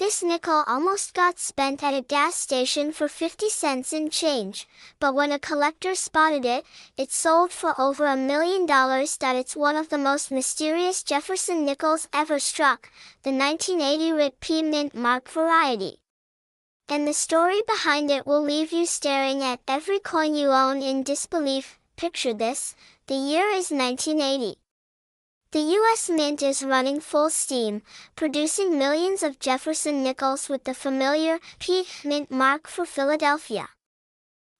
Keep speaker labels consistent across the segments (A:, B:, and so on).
A: This nickel almost got spent at a gas station for 50 cents in change, but when a collector spotted it, it sold for over $1 million. It's one of the most mysterious Jefferson nickels ever struck, the 1980 RIT mint mark variety. And the story behind it will leave you staring at every coin you own in disbelief. Picture this, the year is 1980. The U.S. Mint is running full steam, producing millions of Jefferson nickels with the familiar P mint mark for Philadelphia.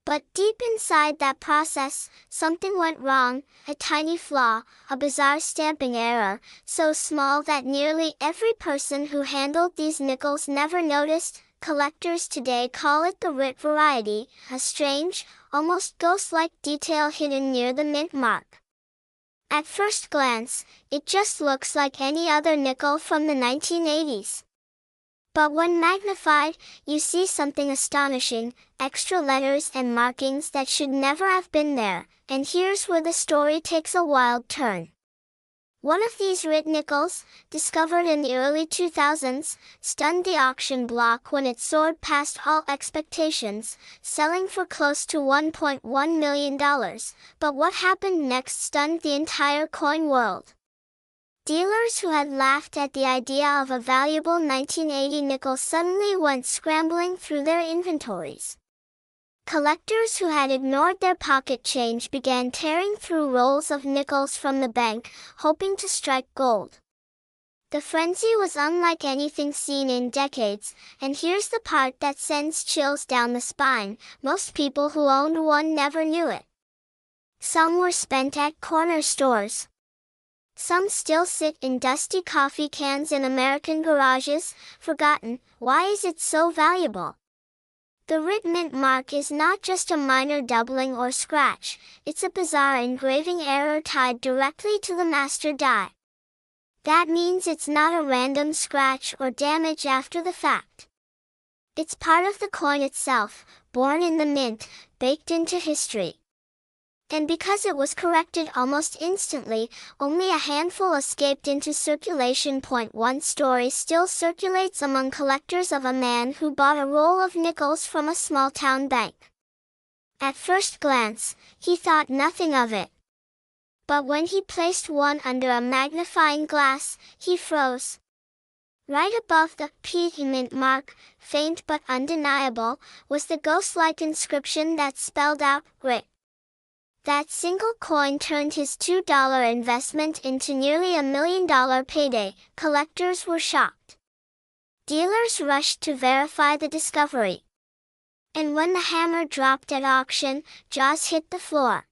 A: But deep inside that process, something went wrong, a tiny flaw, a bizarre stamping error, so small that nearly every person who handled these nickels never noticed. Collectors today call it the RIT variety, a strange, almost ghost-like detail hidden near the mint mark. At first glance, it just looks like any other nickel from the 1980s. But when magnified, you see something astonishing, extra letters and markings that should never have been there, and here's where the story takes a wild turn. One of these RIT nickels, discovered in the early 2000s, stunned the auction block when it soared past all expectations, selling for close to $1.1 million. But what happened next stunned the entire coin world. Dealers who had laughed at the idea of a valuable 1980 nickel suddenly went scrambling through their inventories. Collectors who had ignored their pocket change began tearing through rolls of nickels from the bank, hoping to strike gold. The frenzy was unlike anything seen in decades, and here's the part that sends chills down the spine: most people who owned one never knew it. Some were spent at corner stores. Some still sit in dusty coffee cans in American garages, forgotten. Why is it so valuable? The RIT mint mark is not just a minor doubling or scratch, it's a bizarre engraving error tied directly to the master die. That means it's not a random scratch or damage after the fact. It's part of the coin itself, born in the mint, baked into history. And because it was corrected almost instantly, only a handful escaped into circulation. One story still circulates among collectors of a man who bought a roll of nickels from a small-town bank. At first glance, he thought nothing of it. But when he placed one under a magnifying glass, he froze. Right above the P mint mark, faint but undeniable, was the ghost-like inscription that spelled out RIT. That single coin turned his $2 investment into nearly $1 million payday. Collectors were shocked. Dealers rushed to verify the discovery. And when the hammer dropped at auction, jaws hit the floor.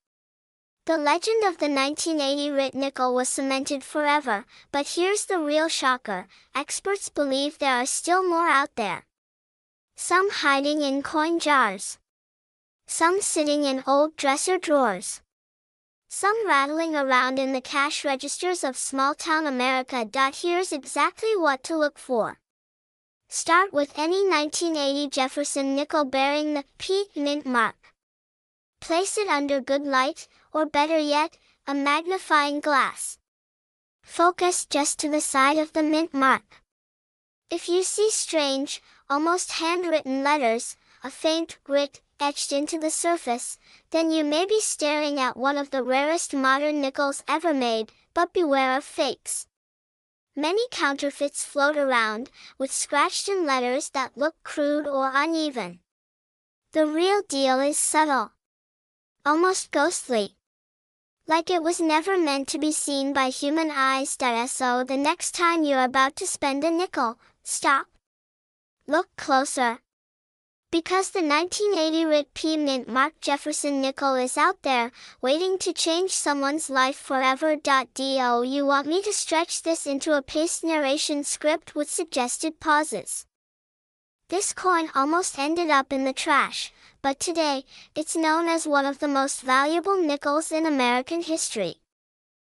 A: The legend of the 1980 RIT nickel was cemented forever, but here's the real shocker: experts believe there are still more out there. Some hiding in coin jars. Some sitting in old dresser drawers. Some rattling around in the cash registers of small-town America. Here's exactly what to look for. Start with any 1980 Jefferson nickel bearing the P mint mark. Place it under good light, or better yet, a magnifying glass. Focus just to the side of the mint mark. If you see strange, almost handwritten letters, a faint RIT etched into the surface, then you may be staring at one of the rarest modern nickels ever made. But beware of fakes. Many counterfeits float around, with scratched-in letters that look crude or uneven. The real deal is subtle. Almost ghostly. Like it was never meant to be seen by human eyes. So the next time you're about to spend a nickel, stop. Look closer. Because the 1980 RIT P mint mark Jefferson nickel is out there, waiting to change someone's life forever. Do you want me to stretch this into a paced narration script with suggested pauses? This coin almost ended up in the trash, but today, it's known as one of the most valuable nickels in American history.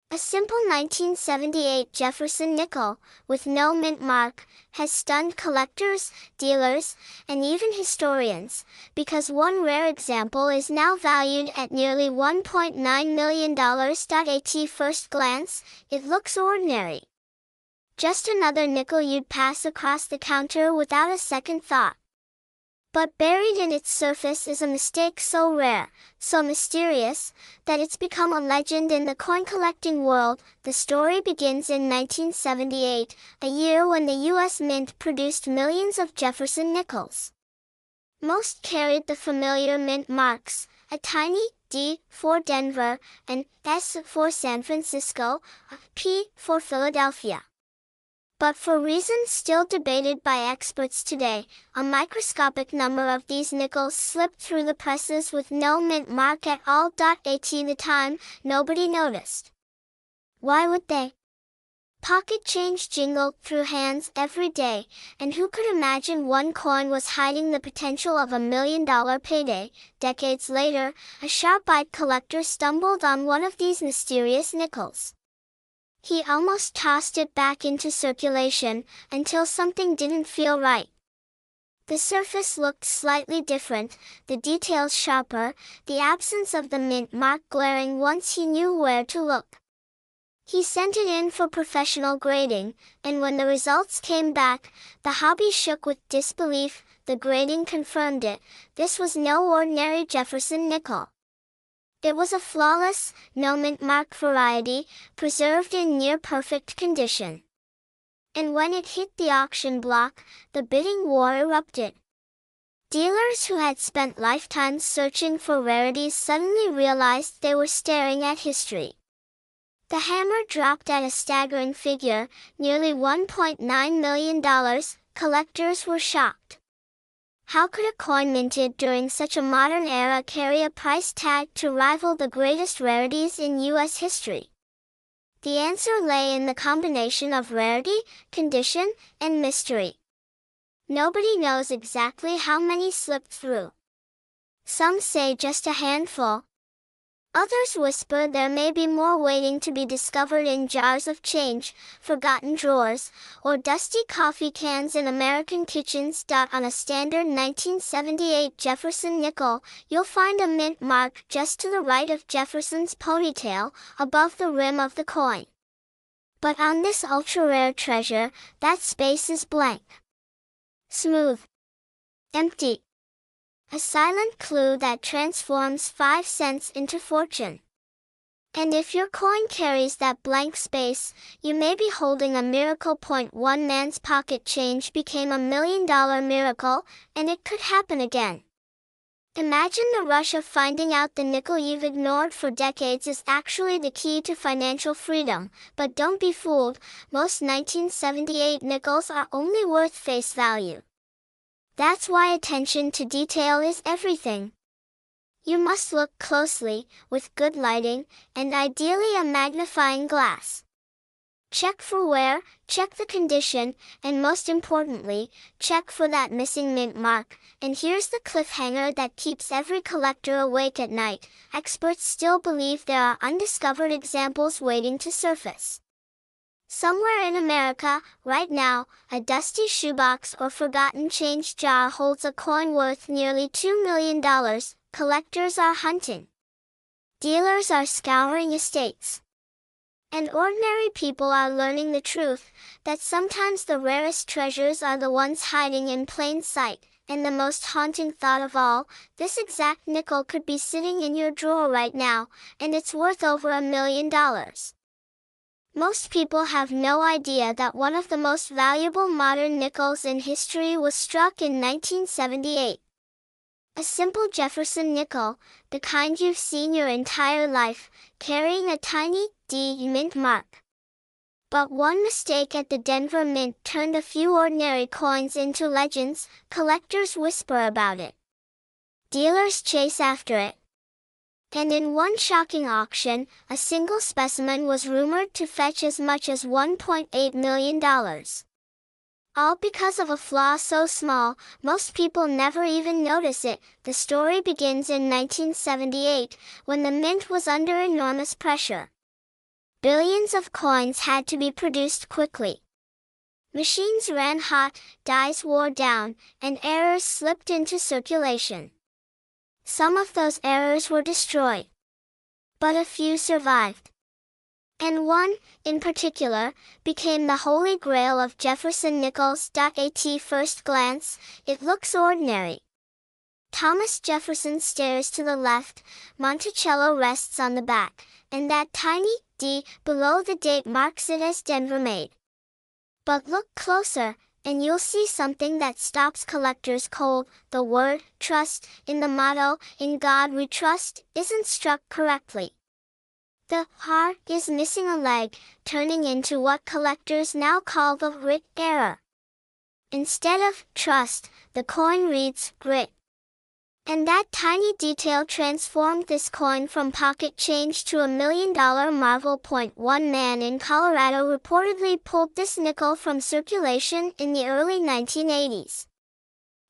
A: A simple 1978 Jefferson nickel, with no mint mark, has stunned collectors, dealers, and even historians, because one rare example is now valued at nearly $1.9 million. At first glance, it looks ordinary. Just another nickel you'd pass across the counter without a second thought. But buried in its surface is a mistake so rare, so mysterious, that it's become a legend in the coin collecting world. The story begins in 1978, a year when the U.S. Mint produced millions of Jefferson nickels. Most carried the familiar mint marks, a tiny D for Denver, an S for San Francisco, a P for Philadelphia. But for reasons still debated by experts today, a microscopic number of these nickels slipped through the presses with no mint mark at all. At the time, nobody noticed. Why would they? Pocket change jingled through hands every day, and who could imagine one coin was hiding the potential of $1 million payday? Decades later, a sharp-eyed collector stumbled on one of these mysterious nickels. He almost tossed it back into circulation, until something didn't feel right. The surface looked slightly different, the details sharper, the absence of the mint mark glaring once he knew where to look. He sent it in for professional grading, and when the results came back, the hobby shook with disbelief. The grading confirmed it. This was no ordinary Jefferson nickel. It was a flawless, no mint mark variety, preserved in near-perfect condition. And when it hit the auction block, the bidding war erupted. Dealers who had spent lifetimes searching for rarities suddenly realized they were staring at history. The hammer dropped at a staggering figure, nearly $1.9 million. Collectors were shocked. How could a coin minted during such a modern era carry a price tag to rival the greatest rarities in U.S. history? The answer lay in the combination of rarity, condition, and mystery. Nobody knows exactly how many slipped through. Some say just a handful. Others whisper there may be more waiting to be discovered in jars of change, forgotten drawers, or dusty coffee cans in American kitchens. On a standard 1978 Jefferson nickel, you'll find a mint mark just to the right of Jefferson's ponytail, above the rim of the coin. But on this ultra-rare treasure, that space is blank. Smooth. Empty. A silent clue that transforms 5 cents into fortune. And if your coin carries that blank space, you may be holding a miracle. One man's pocket change became $1 million miracle, and it could happen again. Imagine the rush of finding out the nickel you've ignored for decades is actually the key to financial freedom. But don't be fooled, most 1978 nickels are only worth face value. That's why attention to detail is everything. You must look closely, with good lighting, and ideally a magnifying glass. Check for wear, check the condition, and most importantly, check for that missing mint mark. And here's the cliffhanger that keeps every collector awake at night. Experts still believe there are undiscovered examples waiting to surface. Somewhere in America, right now, a dusty shoebox or forgotten change jar holds a coin worth nearly $2 million. Collectors are hunting. Dealers are scouring estates. And ordinary people are learning the truth, that sometimes the rarest treasures are the ones hiding in plain sight. And the most haunting thought of all, this exact nickel could be sitting in your drawer right now, and it's worth over $1 million. Most people have no idea that one of the most valuable modern nickels in history was struck in 1978. A simple Jefferson nickel, the kind you've seen your entire life, carrying a tiny D mint mark. But one mistake at the Denver Mint turned a few ordinary coins into legends. Collectors whisper about it. Dealers chase after it. And in one shocking auction, a single specimen was rumored to fetch as much as $1.8 million. All because of a flaw so small, most people never even notice it. The story begins in 1978, when the mint was under enormous pressure. Billions of coins had to be produced quickly. Machines ran hot, dies wore down, and errors slipped into circulation. Some of those errors were destroyed. But a few survived. And one, in particular, became the holy grail of Jefferson nickels. At first glance, it looks ordinary. Thomas Jefferson stares to the left, Monticello rests on the back, and that tiny D below the date marks it as Denver made. But look closer, and you'll see something that stops collectors cold. The word trust in the motto, "In God We Trust," isn't struck correctly. The R is missing a leg, turning into what collectors now call the grit error. Instead of trust, the coin reads grit. And that tiny detail transformed this coin from pocket change to $1 million marvel. One man in Colorado reportedly pulled this nickel from circulation in the early 1980s.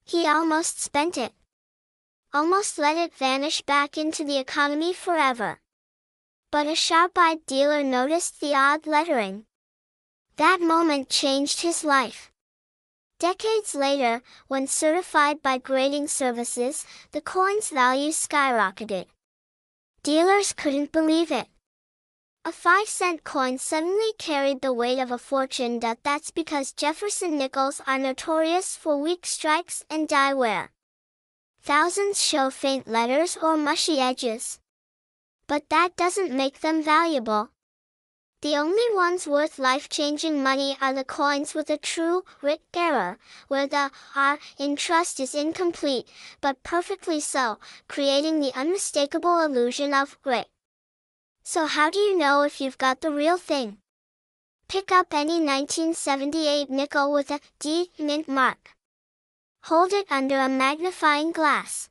A: He almost spent it. Almost let it vanish back into the economy forever. But a sharp-eyed dealer noticed the odd lettering. That moment changed his life. Decades later, when certified by grading services, the coin's value skyrocketed. Dealers couldn't believe it. A 5-cent coin suddenly carried the weight of a fortune. That's because Jefferson nickels are notorious for weak strikes and die wear. Thousands show faint letters or mushy edges. But that doesn't make them valuable. The only ones worth life-changing money are the coins with a true grit error, where the R in trust is incomplete, but perfectly so, creating the unmistakable illusion of grit. So how do you know if you've got the real thing? Pick up any 1978 nickel with a D mint mark. Hold it under a magnifying glass.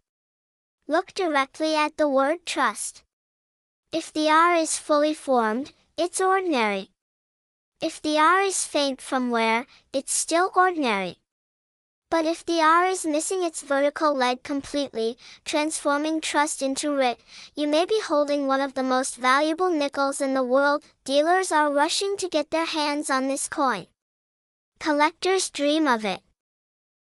A: Look directly at the word trust. If the R is fully formed, it's ordinary. If the R is faint from wear, it's still ordinary. But if the R is missing its vertical leg completely, transforming trust into grit, you may be holding one of the most valuable nickels in the world. Dealers are rushing to get their hands on this coin. Collectors dream of it.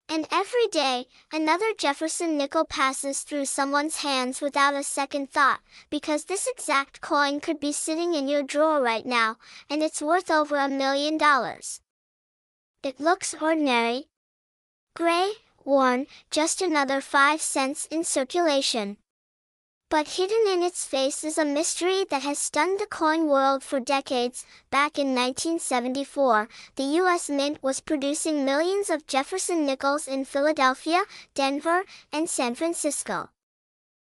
A: And every day, another Jefferson nickel passes through someone's hands without a second thought, because this exact coin could be sitting in your drawer right now, and it's worth over $1 million. It looks ordinary. Gray, worn, just another 5 cents in circulation. But hidden in its face is a mystery that has stunned the coin world for decades. Back in 1974, the U.S. Mint was producing millions of Jefferson nickels in Philadelphia, Denver, and San Francisco.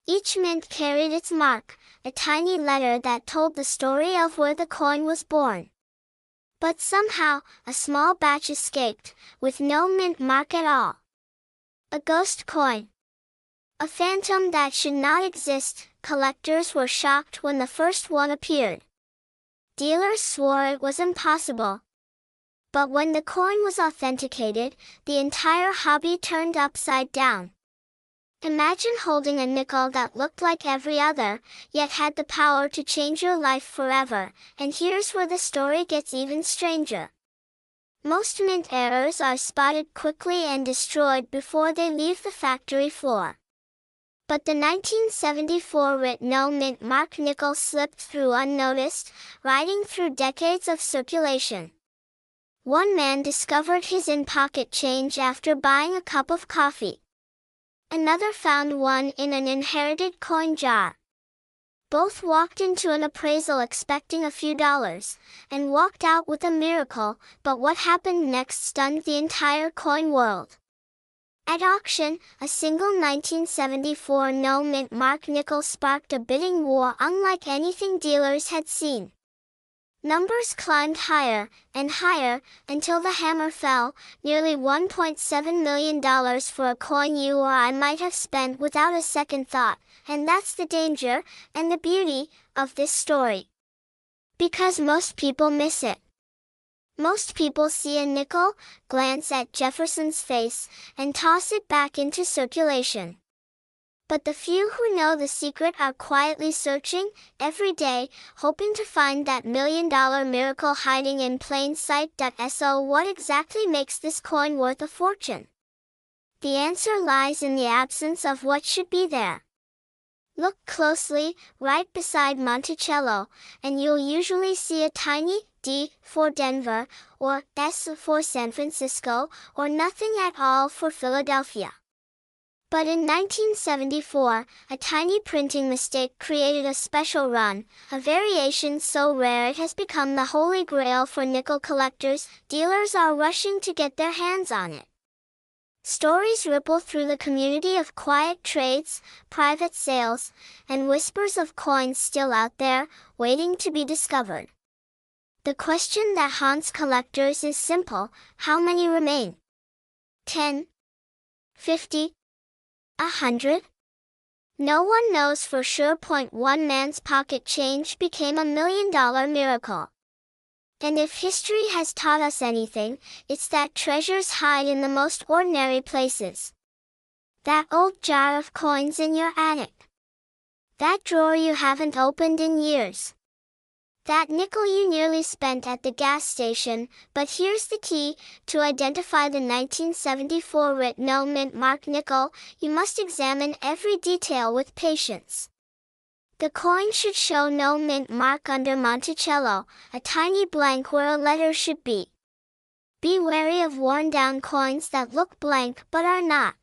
A: Each mint carried its mark, a tiny letter that told the story of where the coin was born. But somehow, a small batch escaped, with no mint mark at all. A ghost coin. A phantom that should not exist. Collectors were shocked when the first one appeared. Dealers swore it was impossible. But when the coin was authenticated, the entire hobby turned upside down. Imagine holding a nickel that looked like every other, yet had the power to change your life forever. And here's where the story gets even stranger. Most mint errors are spotted quickly and destroyed before they leave the factory floor. But the 1974 writ no mint mark nickel slipped through unnoticed, riding through decades of circulation. One man discovered his in-pocket change after buying a cup of coffee. Another found one in an inherited coin jar. Both walked into an appraisal expecting a few dollars, and walked out with a miracle. But what happened next stunned the entire coin world. At auction, a single 1974 no mint mark nickel sparked a bidding war unlike anything dealers had seen. Numbers climbed higher and higher until the hammer fell, nearly $1.7 million for a coin you or I might have spent without a second thought. And that's the danger and the beauty of this story. Because most people miss it. Most people see a nickel, glance at Jefferson's face, and toss it back into circulation. But the few who know the secret are quietly searching, every day, hoping to find that $1 million miracle hiding in plain sight. So what exactly makes this coin worth a fortune? The answer lies in the absence of what should be there. Look closely, right beside Monticello, and you'll usually see a tiny D for Denver, or S for San Francisco, or nothing at all for Philadelphia. But in 1974, a tiny printing mistake created a special run, a variation so rare it has become the holy grail for nickel collectors. Dealers are rushing to get their hands on it. Stories ripple through the community of quiet trades, private sales, and whispers of coins still out there, waiting to be discovered. The question that haunts collectors is simple: how many remain? 10? 50? 100? No one knows for sure. One man's pocket change became a $1 million miracle. And if history has taught us anything, it's that treasures hide in the most ordinary places. That old jar of coins in your attic. That drawer you haven't opened in years. That nickel you nearly spent at the gas station. But here's the key: to identify the 1974 writ no mint mark nickel, you must examine every detail with patience. The coin should show no mint mark under Monticello, a tiny blank where a letter should be. Be wary of worn-down coins that look blank but are not.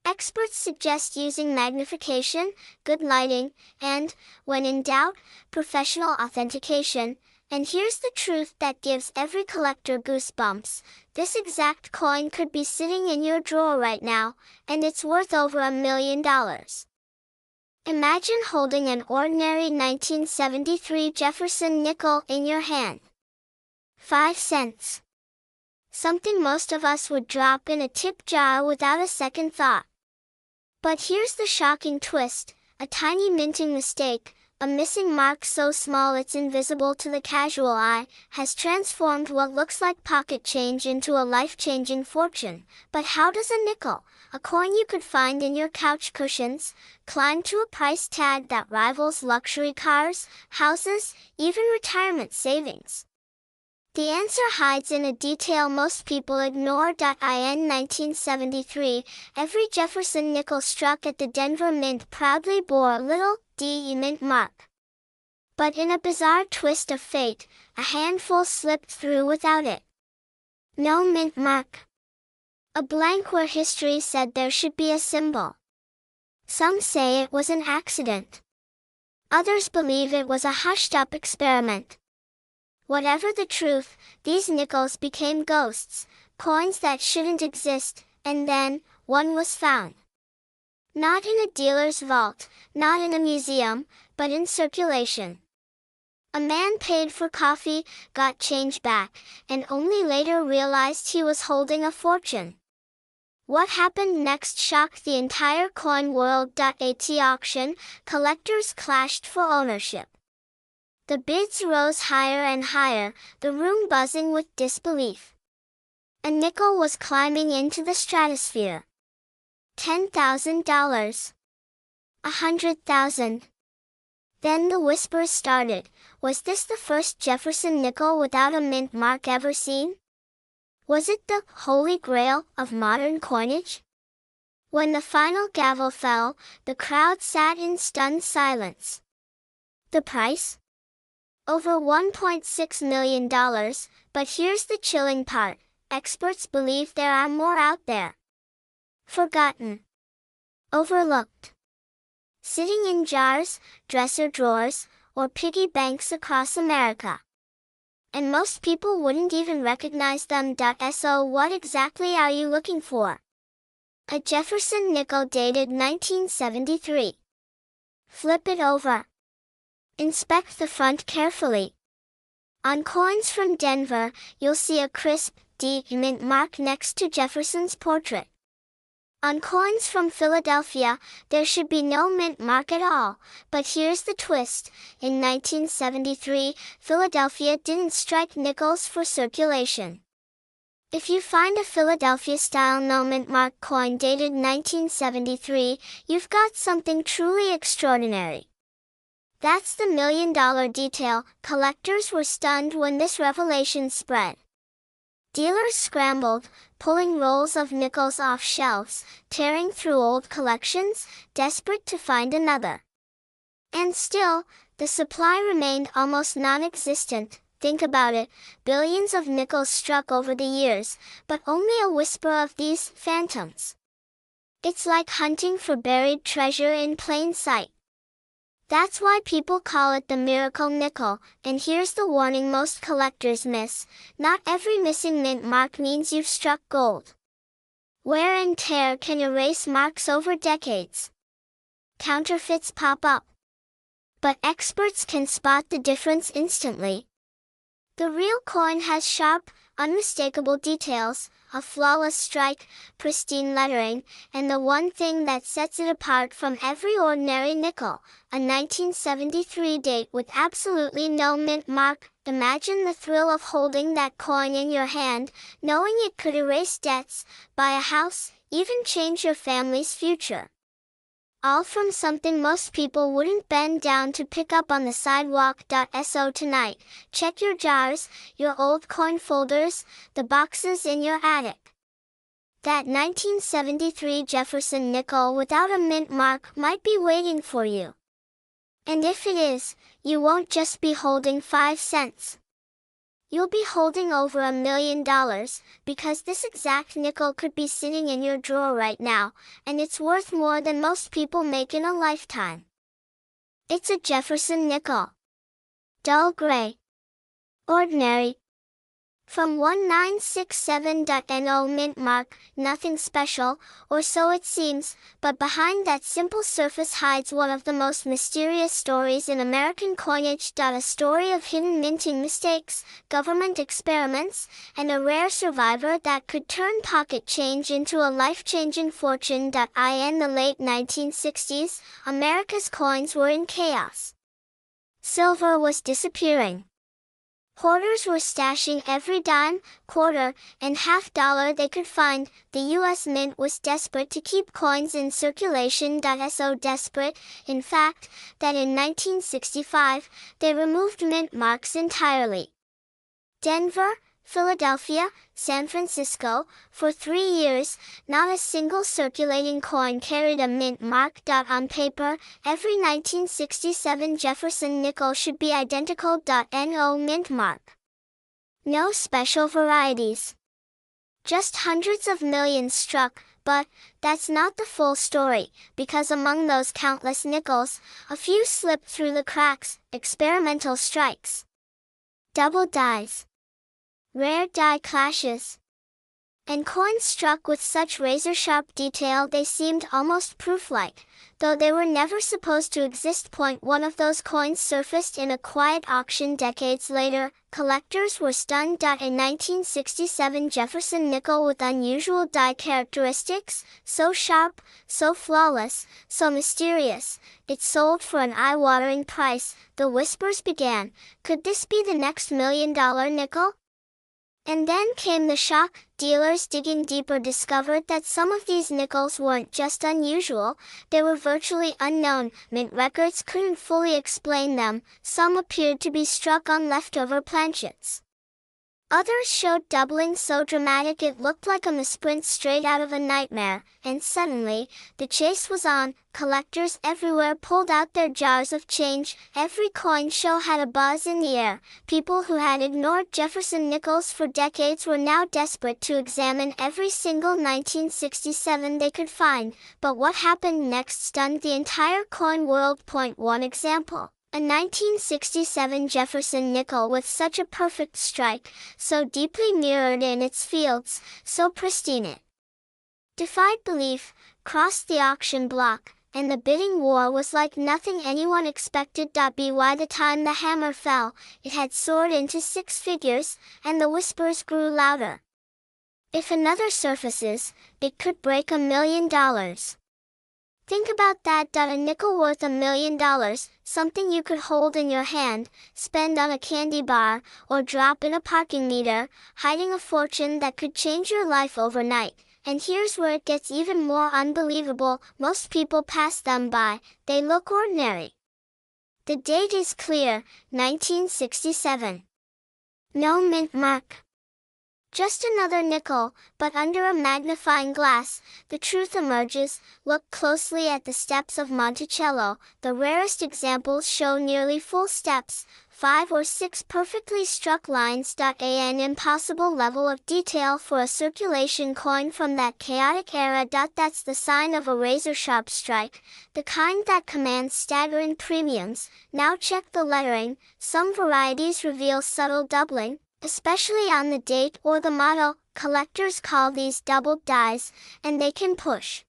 A: Experts suggest using magnification, good lighting, and, when in doubt, professional authentication. And here's the truth that gives every collector goosebumps: this exact coin could be sitting in your drawer right now, and it's worth over $1 million. Imagine holding an ordinary 1973 Jefferson nickel in your hand. 5 cents. Something most of us would drop in a tip jar without a second thought. But here's the shocking twist: a tiny minting mistake, a missing mark so small it's invisible to the casual eye, has transformed what looks like pocket change into a life-changing fortune. But how does a nickel, a coin you could find in your couch cushions, climb to a price tag that rivals luxury cars, houses, even retirement savings? The answer hides in a detail most people ignore. In 1973, every Jefferson nickel struck at the Denver Mint proudly bore a little D mint mark. But in a bizarre twist of fate, a handful slipped through without it. No mint mark. A blank where history said there should be a symbol. Some say it was an accident. Others believe it was a hushed-up experiment. Whatever the truth, these nickels became ghosts, coins that shouldn't exist, and then, one was found. Not in a dealer's vault, not in a museum, but in circulation. A man paid for coffee, got change back, and only later realized he was holding a fortune. What happened next shocked the entire coin world. At auction, collectors clashed for ownership. The bids rose higher and higher, the room buzzing with disbelief. A nickel was climbing into the stratosphere. $10,000. $100,000. Then the whispers started: was this the first Jefferson nickel without a mint mark ever seen? Was it the holy grail of modern coinage? When the final gavel fell, the crowd sat in stunned silence. The price? Over $1.6 million, but here's the chilling part: experts believe there are more out there. Forgotten. Overlooked. Sitting in jars, dresser drawers, or piggy banks across America. And most people wouldn't even recognize them. So what exactly are you looking for? A Jefferson nickel dated 1973. Flip it over. Inspect the front carefully. On coins from Denver, you'll see a crisp D mint mark next to Jefferson's portrait. On coins from Philadelphia, there should be no mint mark at all. But here's the twist: in 1973, Philadelphia didn't strike nickels for circulation. If you find a Philadelphia-style no mint mark coin dated 1973, you've got something truly extraordinary. That's the $1 million detail. Collectors were stunned when this revelation spread. Dealers scrambled, pulling rolls of nickels off shelves, tearing through old collections, desperate to find another. And still, the supply remained almost non-existent. Think about it, billions of nickels struck over the years, but only a whisper of these phantoms. It's like hunting for buried treasure in plain sight. That's why people call it the miracle nickel, and here's the warning most collectors miss. Not every missing mint mark means you've struck gold. Wear and tear can erase marks over decades. Counterfeits pop up. But experts can spot the difference instantly. The real coin has sharp, unmistakable details, a flawless strike, pristine lettering, and the one thing that sets it apart from every ordinary nickel, a 1973 date with absolutely no mint mark. Imagine the thrill of holding that coin in your hand, knowing it could erase debts, buy a house, even change your family's future. All from something most people wouldn't bend down to pick up on the sidewalk. So tonight, check your jars, your old coin folders, the boxes in your attic. That 1973 Jefferson nickel without a mint mark might be waiting for you. And if it is, you won't just be holding 5 cents. You'll be holding over $1 million, because this exact nickel could be sitting in your drawer right now, and it's worth more than most people make in a lifetime. It's a Jefferson nickel. Dull gray. Ordinary. From 1967.no mint mark, nothing special, or so it seems, but behind that simple surface hides one of the most mysterious stories in American coinage. A story of hidden minting mistakes, government experiments, and a rare survivor that could turn pocket change into a life-changing fortune. In the late 1960s, America's coins were in chaos. Silver was disappearing. Hoarders were stashing every dime, quarter, and half dollar they could find. The U.S. Mint was desperate to keep coins in circulation. So desperate, in fact, that in 1965, they removed mint marks entirely. Denver, Philadelphia, San Francisco, for 3 years, not a single circulating coin carried a mint mark. On paper, every 1967 Jefferson nickel should be identical. No mint mark. No special varieties. Just hundreds of millions struck, but that's not the full story, because among those countless nickels, a few slipped through the cracks, experimental strikes. Double dies. Rare die clashes. And coins struck with such razor-sharp detail they seemed almost proof-like, though they were never supposed to exist. One of those coins surfaced in a quiet auction decades later. Collectors were stunned. A 1967 Jefferson nickel with unusual die characteristics, so sharp, so flawless, so mysterious, it sold for an eye-watering price. The whispers began, could this be the next $1 million nickel? And then came the shock. Dealers digging deeper discovered that some of these nickels weren't just unusual, they were virtually unknown. Mint records couldn't fully explain them. Some appeared to be struck on leftover planchets. Others showed doubling so dramatic it looked like a misprint straight out of a nightmare, and suddenly, the chase was on. Collectors everywhere pulled out their jars of change. Every coin show had a buzz in the air. People who had ignored Jefferson nickels for decades were now desperate to examine every single 1967 they could find. But what happened next stunned the entire coin world. One example. A 1967 Jefferson nickel with such a perfect strike, so deeply mirrored in its fields, so pristine it defied belief, crossed the auction block, and the bidding war was like nothing anyone expected. By the time the hammer fell, it had soared into 6 figures, and the whispers grew louder. If another surfaces, it could break $1 million. Think about that. A nickel worth $1 million, something you could hold in your hand, spend on a candy bar, or drop in a parking meter, hiding a fortune that could change your life overnight. And here's where it gets even more unbelievable. Most people pass them by, they look ordinary. The date is clear, 1967. No mint mark. Just another nickel, but under a magnifying glass, the truth emerges. Look closely at the steps of Monticello. The rarest examples show nearly full steps, 5 or 6 perfectly struck lines. An impossible level of detail for a circulation coin from that chaotic era. That's the sign of a razor-sharp strike, the kind that commands staggering premiums. Now check the lettering. Some varieties reveal subtle doubling, especially on the date or the model. Collectors call these doubled dies, and they can push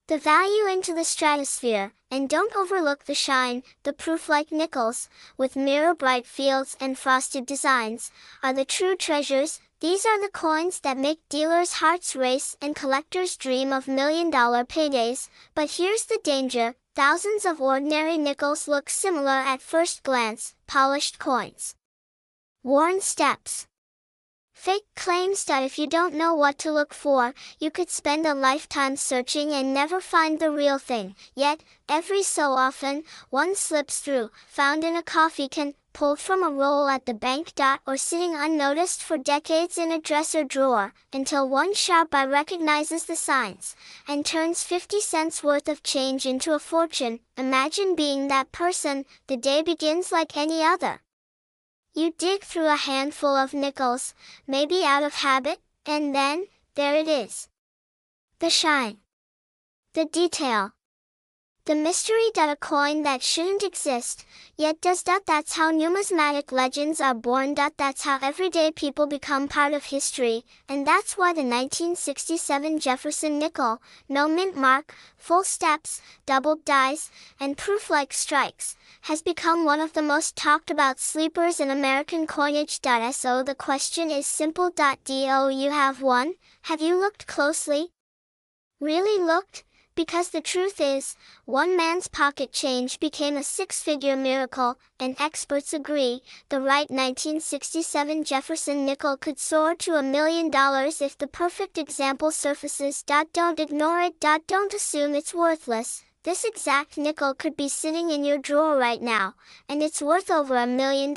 A: the value into the stratosphere. And don't overlook the shine. The proof-like nickels, with mirror-bright fields and frosted designs, are the true treasures. These are the coins that make dealers' hearts race and collectors dream of million-dollar paydays. But here's the danger. Thousands of ordinary nickels look similar at first glance. Polished coins, worn steps, fake claims. If you don't know what to look for, you could spend a lifetime searching and never find the real thing. Yet, every so often, one slips through, found in a coffee can, pulled from a roll at the bank. Or sitting unnoticed for decades in a dresser drawer, until one sharp eye recognizes the signs, and turns 50 cents worth of change into a fortune. Imagine being that person. The day begins like any other. You dig through a handful of nickels, maybe out of habit, and then, there it is. The shine, the detail, the mystery. A coin that shouldn't exist, yet does. That's how numismatic legends are born. That's how everyday people become part of history, and that's why the 1967 Jefferson nickel, no mint mark, full steps, doubled dies, and proof-like strikes, has become one of the most talked about sleepers in American coinage. So the question is simple. Do you have one? Have you looked closely? Really looked? Because the truth is, one man's pocket change became a 6-figure miracle, and experts agree, the right 1967 Jefferson nickel could soar to $1 million if the perfect example surfaces. Don't ignore it. Don't assume it's worthless. This exact nickel could be sitting in your drawer right now, and it's worth over $1 million.